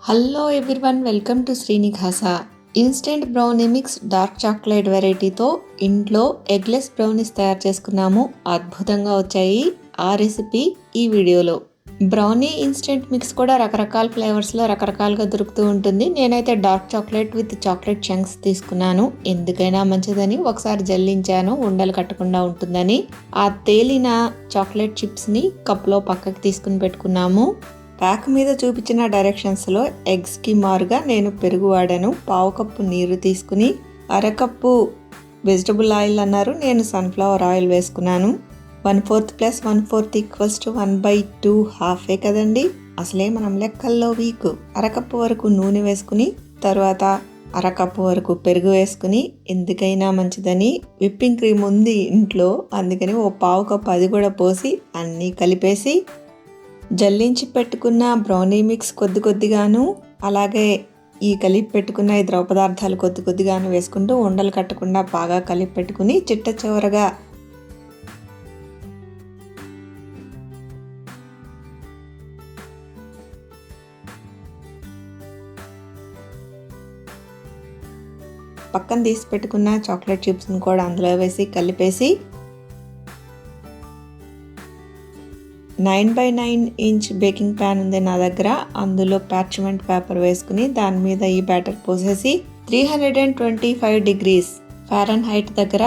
Hello everyone, welcome to Srinivasa. Instant brownie mix dark chocolate వెరైటీతో ఇంట్లో eggless brownies తయారు చేసుకున్నాము. అద్భుతంగా వచ్చాయి. ఆ రెసిపీ ఈ వీడియోలో. బ్రౌనీ ఇన్స్టెంట్ మిక్స్ కూడా రకరకాల ఫ్లేవర్స్లో రకరకాలుగా దొరుకుతూ ఉంటుంది. నేనైతే dark chocolate with chocolate chunks తీసుకున్నాను. ఎందుకైనా మంచిదని ఒకసారి జల్లించాను, ఉండలు కట్టకుండా ఉంటుందని. ఆ తేలిన చాక్లెట్ చిప్స్ని కప్లో పక్కకి తీసుకుని పెట్టుకున్నాము. ప్యాక్ మీద చూపించిన డైరెక్షన్స్లో ఎగ్స్కి మారుగా నేను పెరుగు వాడాను. పావు కప్పు నీరు తీసుకుని అరకప్పు వెజిటబుల్ ఆయిల్ అన్నారు, నేను సన్ఫ్లవర్ ఆయిల్ వేసుకున్నాను. 1/4 + 1/4 = 1/2 హాఫే కదండి. అసలే మనం లెక్కల్లో వీక్. అరకప్పు వరకు నూనె వేసుకుని తర్వాత అరకప్పు వరకు పెరుగు వేసుకుని, ఎందుకైనా మంచిదని విప్పింగ్ క్రీమ్ ఉంది ఇంట్లో, అందుకని ఓ పావు కప్పు అది కూడా పోసి అన్నీ కలిపేసి జల్లించి పెట్టుకున్న బ్రౌనీ మిక్స్ కొద్దిగాను, అలాగే ఈ కలిపి పెట్టుకున్న ఈ ద్రవ పదార్థాలు కొద్దిగాను వేసుకుంటూ ఉండలు కట్టకుండా బాగా కలిపి పెట్టుకుని చిట్ట చివరగా పక్కన తీసి పెట్టుకున్న చాక్లెట్ చిప్స్ని కూడా అందులో వేసి కలిపేసి 9x9 ఇంచ్ బేకింగ్ ప్యాన్ ఉంది నా దగ్గర. అందులో పార్చ్మెంట్ పేపర్ వేసుకుని దాని మీద ఈ బ్యాటర్ పోసేసి 325 degrees ఫారెన్హైట్ దగ్గర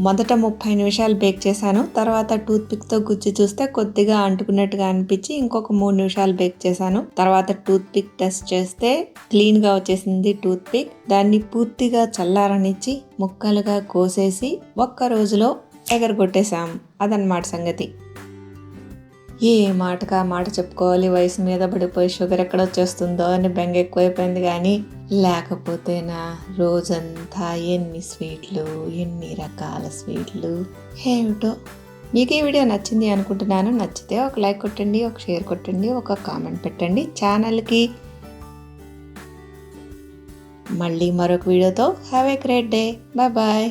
మొదట 30 నిమిషాలు బేక్ చేశాను. తర్వాత టూత్ పిక్తో గుచ్చి చూస్తే కొద్దిగా అంటుకున్నట్టుగా అనిపించి ఇంకొక 3 నిమిషాలు బేక్ చేశాను. తర్వాత టూత్ పిక్ టెస్ట్ చేస్తే క్లీన్గా వచ్చేసింది టూత్ పిక్. దాన్ని పూర్తిగా చల్లారనిచ్చి ముక్కలుగా కోసేసి ఒక్క రోజులో ఎగరగొట్టేశాం. అదన్నమాట సంగతి. ఏ మాటగా మాట చెప్పుకోవాలి, వయసు మీద పడిపోయి షుగర్ ఎక్కడ వచ్చేస్తుందో అని బెంగ ఎక్కువైపోయింది. కానీ లేకపోతేనా రోజంతా ఎన్ని స్వీట్లు, ఎన్ని రకాల స్వీట్లు, ఏమిటో. మీకు ఈ వీడియో నచ్చింది అనుకుంటున్నాను. నచ్చితే ఒక లైక్ కొట్టండి, ఒక షేర్ కొట్టండి, ఒక కామెంట్ పెట్టండి. ఛానల్కి మళ్ళీ మరొక వీడియోతో have a great day. Bye bye.